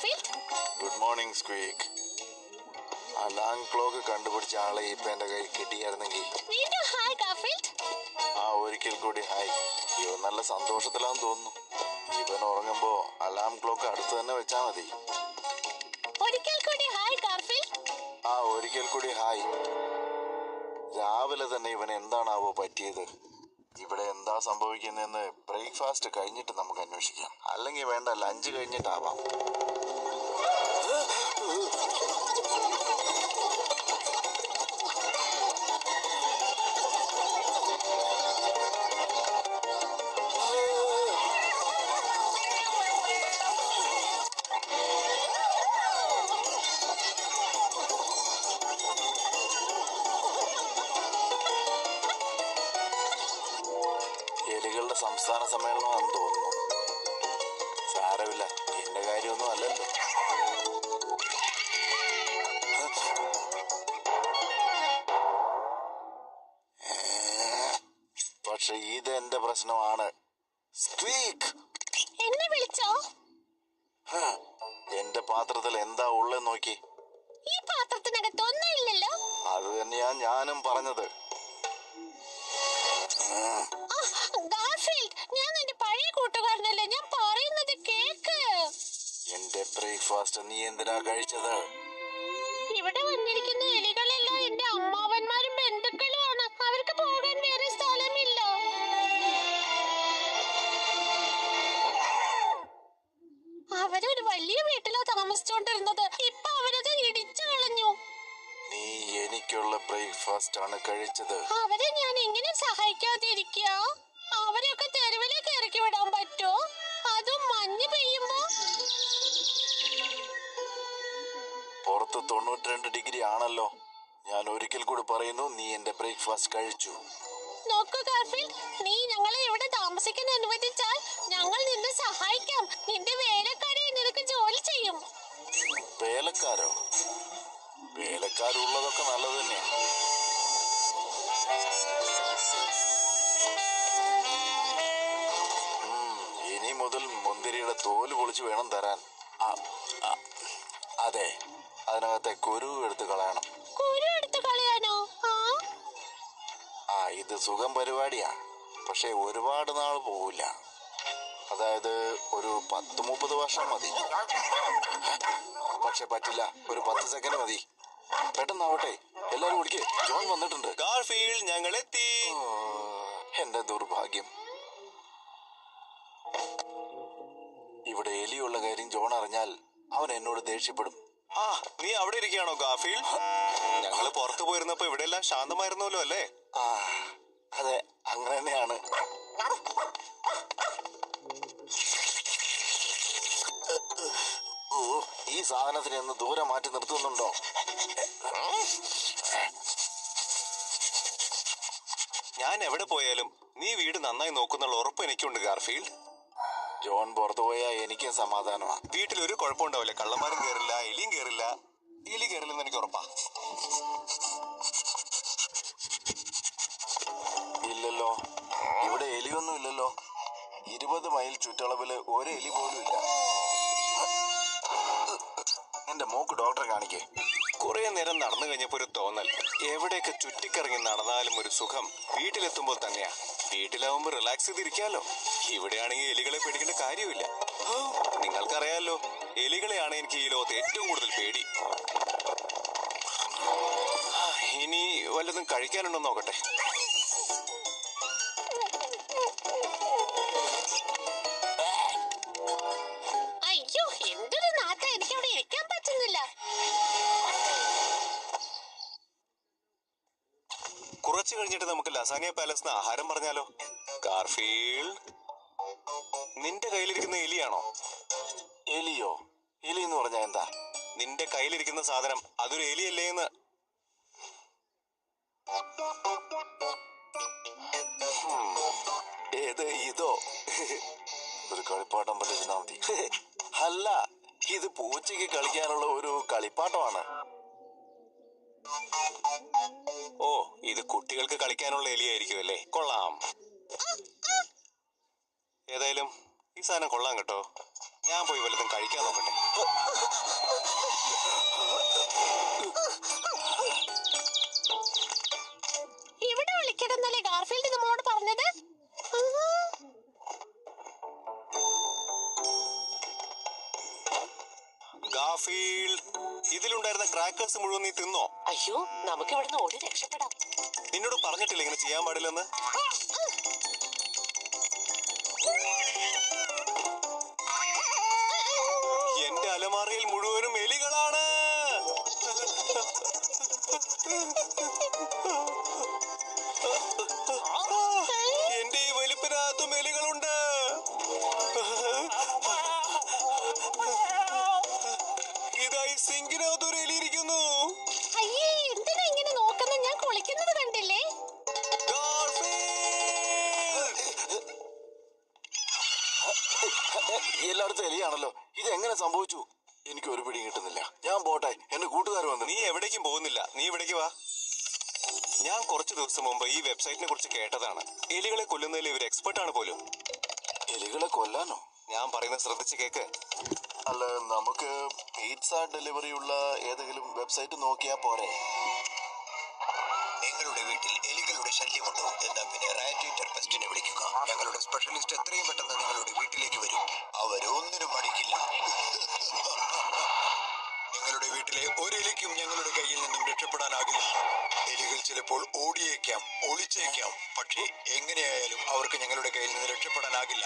Garfield. Good morning squeak. Alarm clock കണ്ടുപിടിച്ച ആളെ ഇപ്പൊ എന്റെ കൈ കിട്ടിയായിരുന്നെങ്കിൽ. വീണ്ടും ഹായ് ഗാർഫീൽഡ്. ഒരിക്കൽ കൂടി ഹായ്. ഇവൻ നല്ല സന്തോഷത്തിലാന്ന് തോന്നുന്നു. ഇവൻ ഉറങ്ങുമ്പോ അലാം ക്ലോക്ക് അടുത്ത് തന്നെ വെച്ചാ മതി. ഒരിക്കൽ കൂടി ഹായ് ഗാർഫീൽഡ്. ഒരിക്കൽ കൂടി ഹായ്. രാവിലെ തന്നെ ഇവൻ എന്താണാവോ പറ്റിയത്? ഇവിടെ എന്താ സംഭവിക്കുന്നതെന്ന് ബ്രേക്ക്ഫാസ്റ്റ് കഴിഞ്ഞിട്ട് നമുക്ക് അന്വേഷിക്കാം. അല്ലെങ്കിൽ വേണ്ട, ലഞ്ച് കഴിഞ്ഞിട്ടാവാം. എലികളുടെ സംസ്ഥാന സമ്മേളനമാണെന്ന് തോന്നുന്നു. സാരമില്ല, എന്റെ കാര്യമൊന്നും അല്ലല്ലോ. പക്ഷെ ഇത് എന്റെ പ്രശ്നമാണ്. സ്ക്വീക്ക്, എന്നെ വിളിച്ചോ? എന്റെ പാത്രത്തിൽ എന്താ ഉള്ളത് നോക്കി. ഈ പാത്രത്തിനകത്ത് ഒന്നും ഇല്ലല്ലോ. അത് തന്നെയാ ഞാനും പറഞ്ഞത്. ഗാർഫീൽഡ്, ഞാൻ നിന്റെ പഴയ കൂട്ടുകാരനല്ലേ, ഞാൻ പറയുന്നത് കേക്ക്. എന്റെ ബ്രേക്ക്ഫാസ്റ്റ് നീ എന്തിനാ കഴിച്ചത്? ഇവിടെ വന്നിരിക്കുന്ന എലികളെല്ലാം എന്റെ അമ്മാവന്മാരും ബന്ധുക്കളുമാണ്. അവർക്ക് പോകാൻ വേറെ സ്ഥലമില്ല. അവരൊരു വലിയ വീട്ടിലാ താമസിച്ചോണ്ടിരുന്നത്. ഇപ്പൊ അവരത് ഇടിച്ചു കളഞ്ഞു. നീ എനിക്കുള്ള ബ്രേക്ക്ഫാസ്റ്റ് ആണ് കഴിച്ചത്. അവരെ ഞാൻ എങ്ങനെ സഹായിക്കാതിരിക്കുക? അവരെയൊക്കെ തെരുവിലേക്ക് ഇറക്കി വിടാൻ പറ്റുമോ? അതും മഞ്ഞ് പെയ്യുമ്പോ. പുറത്ത് 92 ഡിഗ്രി ആണല്ലോ. ഞാൻ ഒരിക്കൽ കൂടി പറയുന്നു, നീ എന്റെ ബ്രേക്ക്ഫാസ്റ്റ് കഴിച്ചു. നോക്കൂ ഗാർഫീൽഡ്, നീ ഞങ്ങളെ ഇവിടെ താമസിക്കാൻ അനുവദിച്ചാൽ ഞങ്ങൾ നിന്നെ സഹായിക്കാം. നിന്റെ വേലക്കാരെ നിനക്ക് ജോലി ചെയ്യും. വേലക്കാരോ? വേലക്കാരുള്ളതൊക്കെ നല്ലത് തന്നെയാണ്. ഇനി മുതൽ മുന്തിരിയുടെ തോല് പൊളിച്ച് വേണം തരാൻ. അതെ, അതിനകത്തെ കുരു എടുത്ത് കളയണം. കുരു എടുത്ത് കളയാനോ? ഇത് സുഖം പരിപാടിയാ. പക്ഷെ ഒരുപാട് നാൾ പോവില്ല. അതായത് ഒരു 10-30 വർഷം മതി. പക്ഷെ പറ്റില്ല, ഒരു 10 സെക്കൻഡ് മതി. പെട്ടെന്നാവട്ടെ, എല്ലാരും ഓടിക്കേ, ജോൺ വന്നിട്ടുണ്ട്. ഗാർഫീൽഡ്, ഞങ്ങൾ എത്തി. എന്റെ ദുർഭാഗ്യം. ഇവിടെ എലിയുള്ള കാര്യം ജോൺ അറിഞ്ഞാൽ അവൻ എന്നോട് ദേഷ്യപ്പെടും. നീ അവിടെ ഇരിക്കുകയാണോ ഗാർഫീൽഡ്? ഞങ്ങള് പുറത്തു പോയിരുന്നപ്പോ ഇവിടെ എല്ലാം ശാന്തമായിരുന്നല്ലോ അല്ലേ? അതെ, അങ്ങനെ തന്നെയാണ്. ഈ സാധനത്തിനെ ഒന്ന് ദൂരെ മാറ്റി നിർത്തുന്നുണ്ടോ? ഞാൻ എവിടെ പോയാലും നീ വീട് നന്നായി നോക്കുന്നുള്ള ഉറപ്പ് എനിക്കുണ്ട് ഗാർഫീൽഡ്. ജോൺ പുറത്തു പോയാ എനിക്കും സമാധാനമാണ്. വീട്ടിലൊരു കുഴപ്പമുണ്ടാവില്ല. കള്ളന്മാരും കയറില്ല, എലിയും കയറില്ല. എലി കയറില്ലെന്ന് എനിക്ക് ഉറപ്പാ. ഇല്ലല്ലോ, ഇവിടെ എലിയൊന്നും ഇല്ലല്ലോ. 20 മൈൽ ചുറ്റളവില് ഒരു എലി പോലും ഇല്ല. എന്റെ മോക്ക് ഡോക്ടറെ കാണിക്കേ. കുറെ നേരം നടന്നു കഴിഞ്ഞപ്പോ ഒരു തോന്നൽ, എവിടെയൊക്കെ ചുറ്റിക്കറങ്ങി നടന്നാലും ഒരു സുഖം വീട്ടിലെത്തുമ്പോൾ തന്നെയാ. വീട്ടിലാവുമ്പോ റിലാക്സ് ചെയ്തിരിക്കാലോ. ഇവിടെയാണെങ്കിൽ എലികളെ പേടിക്കേണ്ട കാര്യമില്ല. നിങ്ങൾക്കറിയാലോ, എലികളെയാണ് എനിക്ക് ഈ ലോകത്ത് ഏറ്റവും കൂടുതൽ പേടി. ഇനി വല്ലതും കഴിക്കാനുണ്ടോ നോക്കട്ടെ. അയ്യോ, എന്തൊരു നാട്ടം! എനിക്ക് അവിടെ ഇരിക്കാൻ പറ്റുന്നില്ല. കുറച്ചു കഴിഞ്ഞിട്ട് നമുക്ക് ലസാനിയ പാലസിന് ആഹാരം പറഞ്ഞാലോ? ഗാർഫീൽഡ്, നിന്റെ കയ്യിലിരിക്കുന്ന എലിയാണോ? എലിയോ? എലി എന്ന് പറഞ്ഞാ എന്താ? നിന്റെ കയ്യിലിരിക്കുന്ന സാധനം അതൊരു എലിയല്ലേ എന്ന്. ഏത്? ഇതോ? ഒരു കളിപ്പാട്ടം പറ്റിച്ചാ മതി. അല്ല, ഇത് പൂച്ചയ്ക്ക് കളിക്കാനുള്ള ഒരു കളിപ്പാട്ടമാണ്. ഓ, ഇത് കുട്ടികൾക്ക് കളിക്കാനുള്ള എലിയായിരിക്കും അല്ലേ? കൊള്ളാം. ഏതായാലും ഈ സാധനം കൊള്ളാം കേട്ടോ. ഞാൻ പോയി വല്ലതും കഴിക്കാൻ നോക്കട്ടെ. ഇവിടെ വിളിക്കണമെന്നല്ലേ ഗാർഫീൽഡ് നമ്മളോട് പറഞ്ഞത്? ഗാർഫീൽഡ്, ഇതിലുണ്ടായിരുന്ന ക്രാക്കേഴ്സ് മുഴുവൻ നീ തിന്നോ? അയ്യോ, നമുക്ക് ഇവിടുന്ന് ഓടി രക്ഷപ്പെടാം. നിന്നോട് പറഞ്ഞിട്ടില്ല ഇങ്ങനെ ചെയ്യാൻ പാടില്ലെന്ന്. എന്റെ അലമാറയിൽ മുഴുവനും എലികളാണ്. എന്റെ ഈ വലിപ്പിനകത്തും എലികളുണ്ട്. ഇതായി സിങ്കിനകത്ത് ഒരു എലിയിരിക്കുന്നു. അയ്യേ, എന്തിനാ ഇങ്ങനെ നോക്കുന്നത്? ഞാൻ കുളിക്കുന്നത് കണ്ടില്ലേ? എല്ലായിടത്തും എലിയാണല്ലോ. ഇത് എങ്ങനെ സംഭവിച്ചു? എനിക്ക് ഒരു പിടിയും കിട്ടുന്നില്ല. ഞാൻ പോട്ടെ, എന്റെ കൂട്ടുകാർ വന്നു. നീ എവിടേക്കും പോകുന്നില്ല. നീ ഇവിടേക്ക് വാ. ഞാൻ കുറച്ചു ദിവസം മുമ്പ് ഈ വെബ്സൈറ്റിനെ കുറിച്ച് കേട്ടതാണ്. എലികളെ കൊല്ലുന്നതിൽ ഇവർ എക്സ്പെർട്ട് ആണ് പോലും. എലികളെ കൊല്ലാനോ? ഞാൻ പറയുന്നത് ശ്രദ്ധിച്ച് കേക്ക്. അല്ല, നമുക്ക് പിസ്സ ഡെലിവറി ഉള്ള ഏതെങ്കിലും വെബ്സൈറ്റ് നോക്കിയാ പോരെ? നിങ്ങളുടെ വീട്ടിൽ എലികളുടെ ശല്യമുണ്ടോ? എന്നാ പിന്നെ റാറ്റ് ഈറ്റർ പെസ്റ്റിനെ വിളിക്കുക. ഞങ്ങളുടെ സ്പെഷ്യലിസ്റ്റ് എത്രയും പെട്ടെന്ന് നിങ്ങളുടെ വീട്ടിലേക്ക് വരും. അവരൊന്നിനും മടിക്കില്ല. നിങ്ങളുടെ വീട്ടിലെ ഒരു എലിക്കും ഞങ്ങളുടെ കയ്യിൽ നിന്നും രക്ഷപ്പെടാനാകില്ല. എലികൾ ചിലപ്പോൾ ഓടിയേക്കാം, ഒളിച്ചേക്കാം, പക്ഷേ എങ്ങനെയായാലും അവർക്ക് ഞങ്ങളുടെ കയ്യിൽ നിന്ന് രക്ഷപ്പെടാനാകില്ല.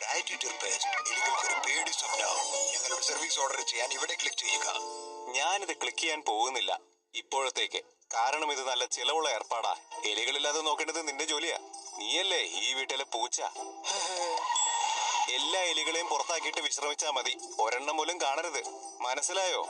റാറ്റ് ഈറ്റർ പെസ്റ്റ് എലികൾക്കൊരു പേടി സ്വപ്നം. ഞങ്ങളുടെ സർവീസ് ഓർഡർ ചെയ്യാൻ ഇവിടെ ക്ലിക്ക് ചെയ്യുക. ഞാനിത് ക്ലിക്ക് ചെയ്യാൻ പോകുന്നില്ല ഇപ്പോഴത്തേക്ക്. കാരണം ഇത് നല്ല ചിലവുള്ള ഏർപ്പാടാ. എലികളില്ലാതെ നോക്കേണ്ടത് നിന്റെ ജോലിയാ. നീയല്ലേ ഈ വീട്ടിലെ പൂച്ച. എല്ലാ എലികളെയും പുറത്താക്കിയിട്ട് വിശ്രമിച്ചാ മതി. ഒരെണ്ണം പോലും കാണരുത്. മനസ്സിലായോ?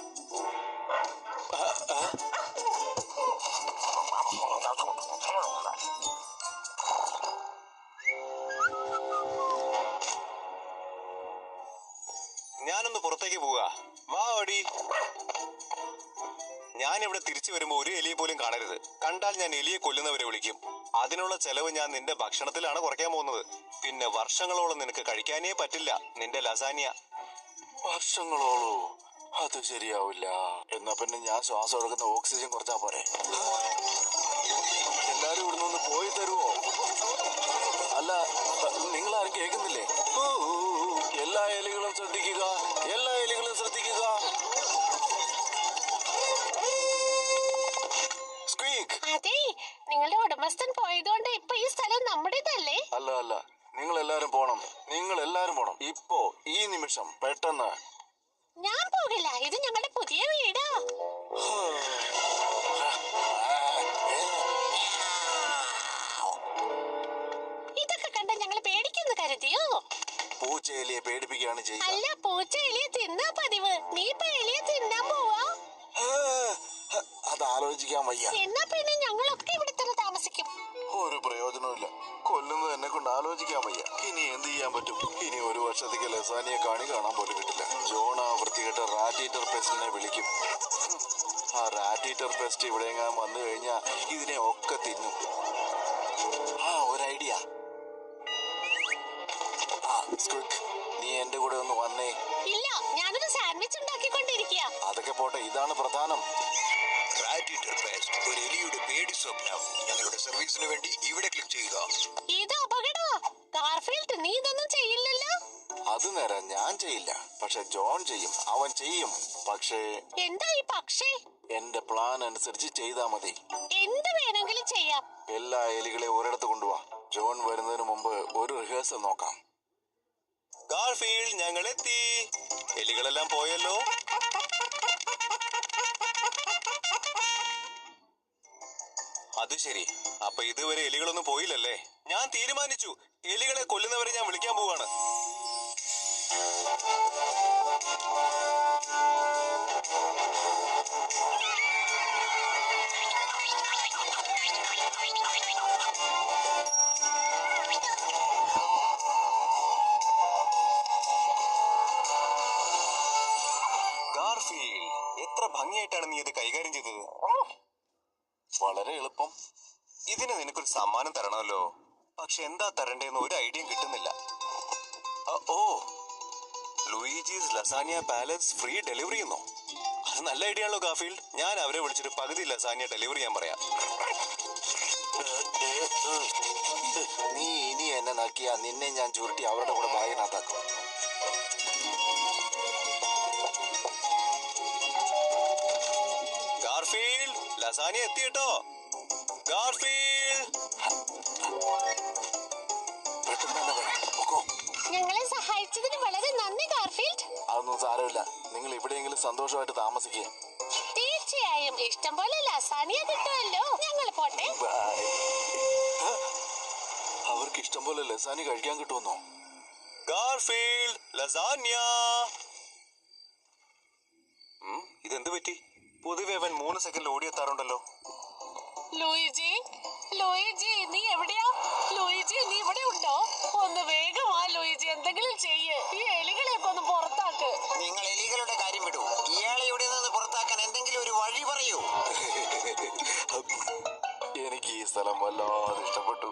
ഞാനൊന്ന് പുറത്തേക്ക് പോവാ. വാ ഓടി. ഞാനിവിടെ തിരിച്ചു വരുമ്പോ ഒരു എലിയെ പോലും കാണരുത്. കണ്ടാൽ ഞാൻ എലിയെ കൊല്ലുന്നവരെ വിളിക്കും. അതിനുള്ള ചെലവ് ഞാൻ നിന്റെ ഭക്ഷണത്തിലാണ് കുറയ്ക്കാൻ പോകുന്നത്. പിന്നെ വർഷങ്ങളോളം നിനക്ക് കഴിക്കാനേ പറ്റില്ല നിന്റെ ലസാനിയ. വർഷങ്ങളോളോ? അത് ശരിയാവില്ല. എന്നാ പിന്നെ ഞാൻ ശ്വാസം എടുക്കുന്ന ഓക്സിജൻ കുറച്ചാ പോരെ? എല്ലാരും ഇവിടുന്ന് ഒന്ന് പോയി തരുവോ? അല്ല, നിങ്ങളാരും കേൾക്കുന്നില്ലേ? എല്ലാ എലികളും ശ്രദ്ധിക്കുക, എല്ലാ എലികളും ശ്രദ്ധിക്കുക. അതെ, നിങ്ങളുടെ ഉടമസ്ഥൻ പോയതുകൊണ്ട് ഇപ്പൊ ഈ സ്ഥലം നമ്മുടേതല്ലേ? അല്ല അല്ല, നിങ്ങൾ എല്ലാരും പോണം. നിങ്ങൾ എല്ലാരും പോണം ഇപ്പോ, ഈ നിമിഷം, പെട്ടെന്ന്. ഞാൻ പോകില്ല. ഇത് ഞങ്ങളുടെ പുതിയ വീടാ. ഇതൊക്കെ കണ്ട ഞങ്ങൾ പേടിക്കുന്നു കരുതിയോ? പൂച്ച എലിയെ പേടിപ്പിക്കുകയാണ് ചെയ്യുക. അല്ല, പൂച്ച എലിയെ തിന്നാ പതിവ്. നീ ഇപ്പൊ എലിയെ തിന്നാൻ പോവാ? അത് ആലോചിക്കാൻ വയ്യ. എന്നാ പിന്നെ ഞങ്ങളൊക്കെ ഇവിടെ തന്നെ താമസിക്കും. ഒരു പ്രയോജനമില്ല. കൊല്ലുന്നത് എന്നെ കൊണ്ട് ആലോചിക്കാൻ വയ്യ. ഇനി എന്ത് ചെയ്യാൻ പറ്റും? ഇനി ഒരു വർഷത്തേക്ക് ലസാനിയെ കാണാൻ പോലും കിട്ടില്ല. ജോൺ ആ വൃത്തികെട്ട റാറ്റ് ഈറ്റർ പെസ്റ്റിനെ വിളിക്കും. ആ റാറ്റ് ഈറ്റർ പെസ്റ്റ് ഇവിടെ എങ്ങാൻ വന്നു കഴിഞ്ഞാ ഇതിനെ ഒക്കെ തിന്നും. ഒരു ഐഡിയ. നീ എന്റെ കൂടെ ഒന്ന് വന്നേ. ഇല്ല, ഞാനൊരു സാൻഡ്വിച്ച് ഉണ്ടാക്കിക്കൊണ്ടിരിക്കുക. അതൊക്കെ പോട്ടെ, ഇതാണ് പ്രധാനം. റാറ്റ് ഈറ്റർ പെസ്റ്റ് ഒരു എലിയുടെ പേടി സ്വപ്നം. ഞങ്ങളുടെ സർവീസിന് വേണ്ടി ഇവിടെ ക്ലിക്ക് ചെയ്യുക. ഇത് അപകടമാ. ഗാർഫീൽഡ്, നീ ഇതൊന്നും ചെയ്യില്ലല്ലോ. അത് നേരം ഞാൻ ചെയ്യില്ല, പക്ഷെ ജോൺ ചെയ്യും. അവൻ ചെയ്യും. പക്ഷേ എന്താ ഈ പക്ഷേ? എന്റെ പ്ലാൻ അനുസരിച്ച് ചെയ്താ മതി. എന്ത് വേണമെങ്കിലും ചെയ്യാം. എല്ലാ എലികളെയും ഒരിടത്ത് കൊണ്ടുപോവാ. ജോൺ വരുന്നതിന് മുമ്പ് ഒരു റിഹേഴ്സൽ നോക്കാം. ഗാർഫീൽഡ്, ഞങ്ങൾ എത്തി. എലികളെല്ലാം പോയല്ലോ. അത് ശരി. അപ്പൊ ഇതുവരെ എലികളൊന്നും പോയില്ലല്ലേ? ഞാൻ തീരുമാനിച്ചു. എലികളെ കൊല്ലുന്നവരെ ഞാൻ വിളിക്കാൻ പോവാണ്. ഗാർഫീൽഡ്, എത്ര ഭംഗിയായിട്ടാണ് നീ ഇത് കൈകാര്യം ചെയ്തത്. വളരെ എളുപ്പം. ഇതിന് നിനക്കൊരു സമ്മാനം തരണമല്ലോ. പക്ഷെ എന്താ തരണ്ടേന്ന് ഒരു ഐഡിയയും കിട്ടുന്നില്ല. ഓ, ലൂയിജീസ് ലസാനിയ പാലസ് ഫ്രീ ഡെലിവറി ചെയ്യുന്നോ? അത് നല്ല ഐഡിയ ആണല്ലോ ഗാർഫീൽഡ്. ഞാൻ അവരെ വിളിച്ചിട്ട് പകുതി ലസാനിയ ഡെലിവറി ചെയ്യാൻ പറയാം. നീ ഇനി എന്നെ നക്കിയാ നിന്നെ ഞാൻ ചുരുട്ടി അവരുടെ കൂടെ ബാഗിനകത്താക്കും. ഗാർഫീൽഡ്, ലസാനിയ എത്തി കേട്ടോ. ഗാർഫീൽഡ്, പെട്ടെന്ന് തന്നെ വരാം. പൊക്കോ. ഞങ്ങളെ സഹായിച്ചതിന് വളരെ നന്ദി ഗാർഫീൽഡ്. അതൊന്നും സാരമില്ല. നിങ്ങൾ എവിടെയെങ്കിലും സന്തോഷമായിട്ട് താമസിക്കുക. തീർച്ചയായും ഇഷ്ടം പോലെ ലസാനിയ കിട്ടുമല്ലോ. ഞങ്ങൾ പോട്ടെ. അവർക്ക് ഇഷ്ടം പോലെ ലസാനി കഴിക്കാൻ കിട്ടുമെന്നോ? Garfield, lasagne. ഇതെന്ത് പറ്റി? പൊതുവെ അവൻ 3 സെക്കൻഡിൽ ഓടിയെത്താറുണ്ടല്ലോ. ലൂയിജി, ലൂയിജി നീ എവിടെയാ? ലൂയിജി നീ ഇവിടെ ഉണ്ടോ? ഒന്ന് വേഗമാ ലൂയിജി, എന്തെങ്കിലും ചെയ്യ്. ഈ എലികളെയൊക്കെ ഒന്ന് പുറത്താക്ക്. നിങ്ങൾ എലികളുടെ കാര്യം വിടൂ. ഇയാളെ ഇവിടെ നിന്ന് പുറത്താക്കാൻ എന്തെങ്കിലും ഒരു വഴി പറയൂ. എനിക്ക് ഈ സ്ഥലം വല്ലാതെ ഇഷ്ടപ്പെട്ടു.